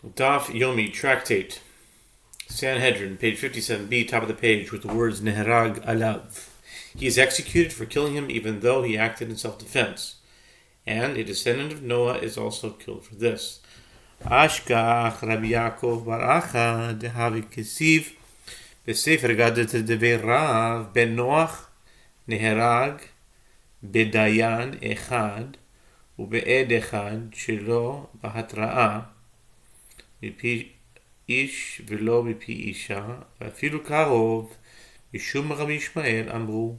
Daf Yomi, Tractate, Sanhedrin, page 57b, top of the page, with the words Neherag alav. He is executed for killing him even though he acted in self-defense. And a descendant of Noah is also killed for this. Ashkach Rabbi Yaakov bar Acha dehavi kesiv besefer gadet devei Rav ben Noach Neherag bedayan echad ubeed echad shelo bahatra'a מפי איש ולא מפי אישה, ואפילו קרוב, משום רבי ישמעאל אמרו,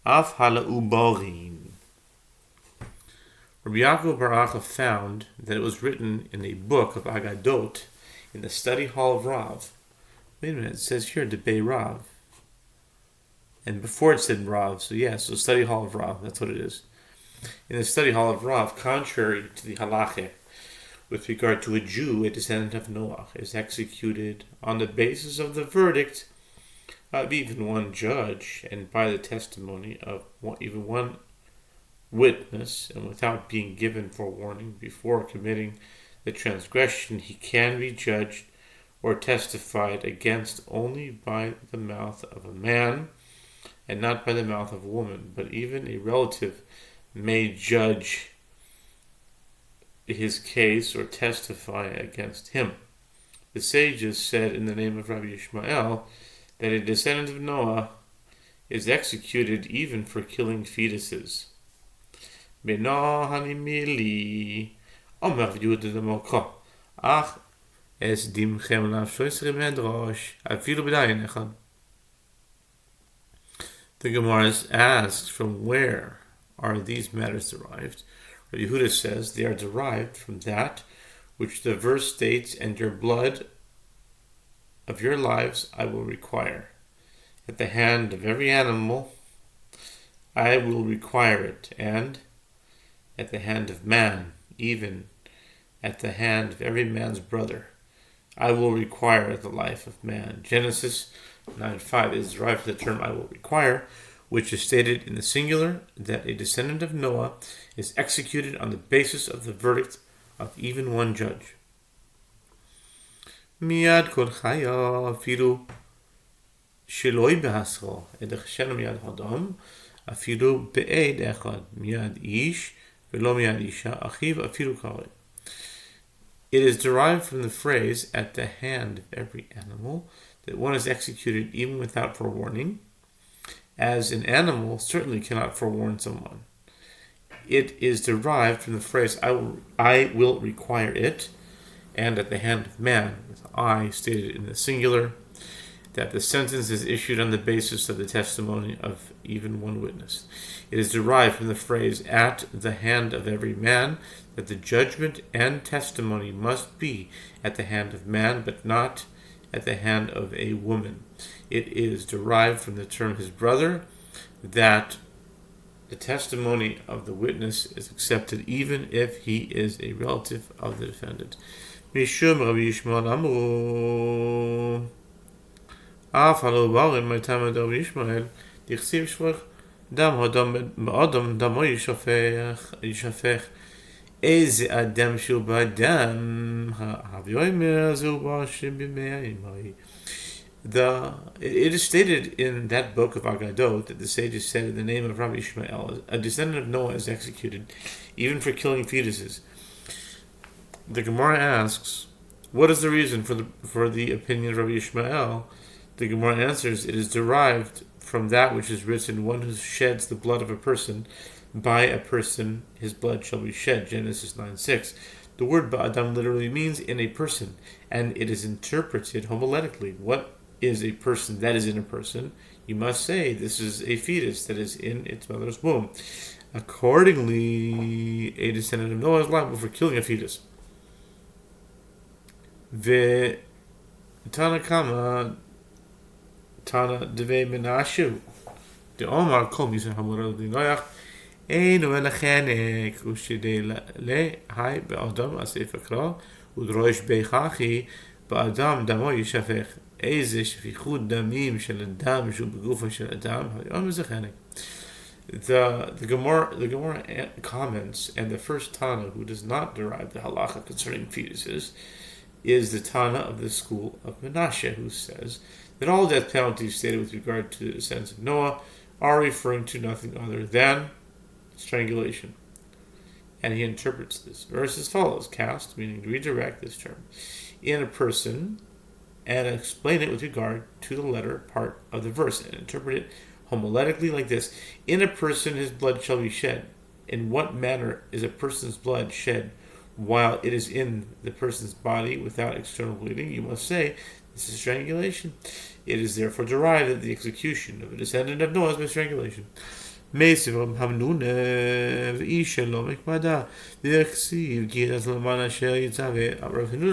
אף הלאו בורים. Rabbi Yaakov bar Acha found that it was written in a book of Agadot in the study hall of Rav. Wait a minute, it says here, Debei Rav. And before it said Rav, so study hall of Rav, that's what it is. In the study hall of Rav, contrary to the halacha, with regard to a Jew, a descendant of Noah, is executed on the basis of the verdict of even one judge and by the testimony of even one witness, and without being given forewarning before committing the transgression, he can be judged or testified against only by the mouth of a man and not by the mouth of a woman. But even a relative may judge his case or testify against him. The sages said in the name of Rabbi Yishmael that a descendant of Noah is executed even for killing fetuses. Beno hanimili omer v'yud demoko ach es dimchem la'shoisri medrosh afilu b'dayin echad. The Gemara asks, from where are these matters derived? Rabbi Yehuda says they are derived from that which the verse states, and your blood of your lives I will require. At the hand of every animal I will require it, and at the hand of man, even at the hand of every man's brother, I will require the life of man. Genesis 9:5 is derived from the term I will require, which is stated in the singular that a descendant of Noah is executed on the basis of the verdict of even one judge. Miyad kol chaya afilu sheloi behasro edechshenu miyad hadam afilu be'ed echad miyad ish velo miyad isha achiv afilu kare. It is derived from the phrase at the hand of every animal that one is executed even without forewarning, as an animal certainly cannot forewarn someone. It is derived from the phrase I will require it, and at the hand of man, with I stated in the singular, that the sentence is issued on the basis of the testimony of even one witness. It is derived from the phrase at the hand of every man, that the judgment and testimony must be at the hand of man, but not at the hand of a woman. It is derived from the term his brother, that the testimony of the witness is accepted even if he is a relative of the defendant. Mishum Rabbi Yishmael Amru Af halo barim maitam Rabbi Yishmael dichsiv shvach dam hadam ba'adam damo yishafech Eze adam shu ba'adam ha'avyoimer zu ba'ashim b'me'ayim. It is stated in that book of Agadot that the sages said in the name of Rabbi Ishmael, a descendant of Noah is executed, even for killing fetuses. The Gemara asks, what is the reason for the opinion of Rabbi Ishmael? The Gemara answers, it is derived from that which is written, one who sheds the blood of a person, by a person his blood shall be shed, Genesis 9:6. The word ba'adam literally means in a person, and it is interpreted homiletically. What is a person that is in a person? You must say this is a fetus that is in its mother's womb. Accordingly, a descendant of Noah is liable for killing a fetus. Ve Tana Kama Tana Deve Menashu De Omar Kol Misa Hamura Dinoyach Ein Velachanek Ushide Le Hai Be'adam Asif Akra Udroish Beichachi Be'adam Damo Yishafech איזה שפיכות דמים של אדם שהוא בגופו של אדם, היום זה חלק. The Gemara comments, and the first Tana who does not derive the halacha concerning fetuses is the Tana of the school of Menashe, who says that all death penalties stated with regard to the descendants of Noah are referring to nothing other than strangulation. And he interprets this verse as follows: cast, meaning redirect this term, in a person, and explain it with regard to the letter part of the verse, and interpret it homiletically like this: in a person his blood shall be shed. In what manner is a person's blood shed while it is in the person's body without external bleeding? You must say, this is strangulation. It is therefore derived that the execution of a descendant of Noah is by strangulation. Rav Hamnuna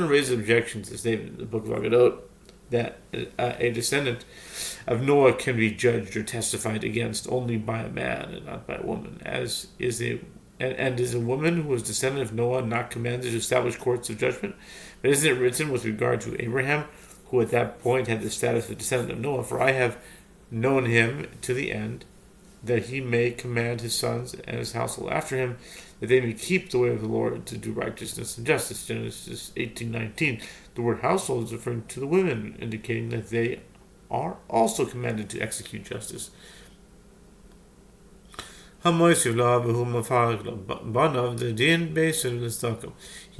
raises objection to the statement in the book of Agadot that a descendant of Noah can be judged or testified against only by a man and not by a woman, as is is a woman who was descendant of Noah not commanded to establish courts of judgment? But isn't it written with regard to Abraham, who at that point had the status of descendant of Noah, for I have known him to the end, that he may command his sons and his household after him, that they may keep the way of the Lord to do righteousness and justice. Genesis 18:19. The word household is referring to the women, indicating that they are also commanded to execute justice. He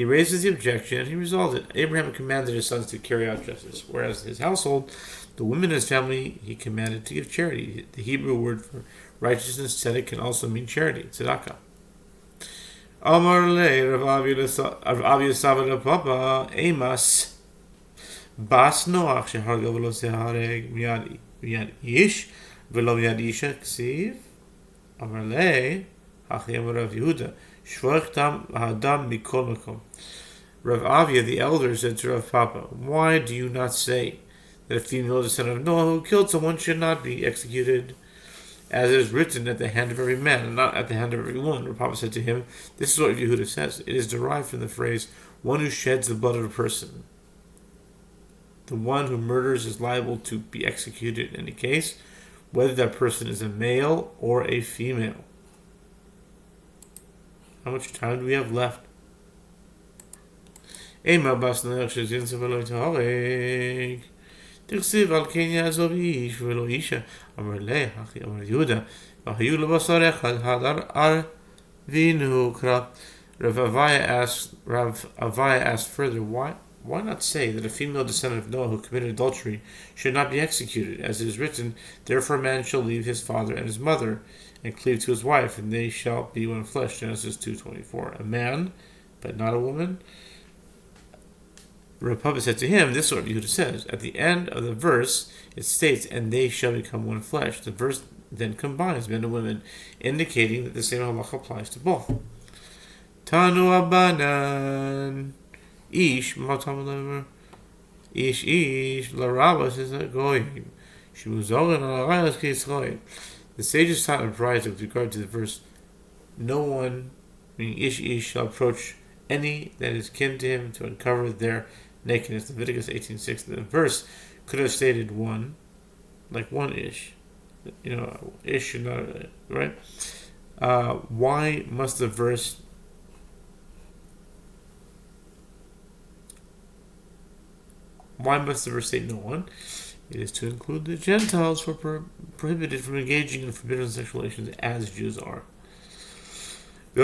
raises the objection and he resolved it. Abraham commanded his sons to carry out justice, whereas his household, the women in his family, he commanded to give charity. The Hebrew word for righteousness, tzedek, can also mean charity, tzedakah. Amar le Rav Avia Savada Papa Amos Bas Noach sheharga v'lo sehareg miyad ish v'lo miyad isha ksiv. Amar le Hachi Amar Rav Yehuda shvorch dam ha'adam mikol makom. Rav Avia the elder said to Rav Papa, why do you not say that a female descendant of Noah who killed someone should not be executed, as it is written, at the hand of every man and not at the hand of every woman? Rav Papa said to him, this is what Yehuda says. It is derived from the phrase, one who sheds the blood of a person. The one who murders is liable to be executed in any case, whether that person is a male or a female. How much time do we have left? תכסיב על כן יעזוב איש ולא אישה. אמר לה, אחי אמר יהודה, והיו לבשר אחד, הדר ארבינו קרא. Rav Avaya asked further, why not say that a female descendant of Noah who committed adultery should not be executed, as it is written, therefore a man shall leave his father and his mother, and cleave to his wife, and they shall be one flesh. Genesis 2:24. A man, but not a woman? Rav Papa said to him, this is what Yehuda says. At the end of the verse, it states, and they shall become one flesh. The verse then combines men and women, indicating that the same halacha applies to both. Tanu Abanan Ish Matamamer Ish Larabas is a goyim. She was all in a case. The sages taught in Bride with regard to the verse, no one, meaning Ish, shall approach any that is kin to him to uncover their nakedness. Leviticus 18:6. The verse could have stated one, like one Ish. Ish should not, right? Why must the verse say no one? It is to include the Gentiles who are prohibited from engaging in forbidden sexual relations as Jews are. The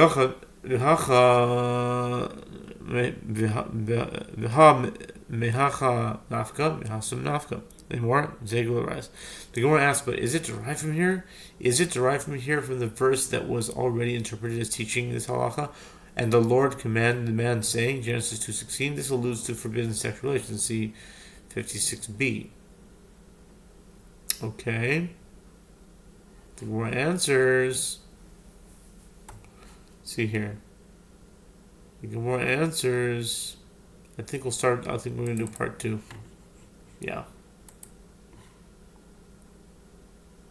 Gemara asks, but is it derived from here? Is it derived from here from the verse that was already interpreted as teaching this halacha? And the Lord commanded the man, saying, Genesis 2:16, this alludes to forbidden sexual relations. See 56b. Okay. The Gemara answers. See here. The Gemara answers. I think we're going to do part 2. Yeah.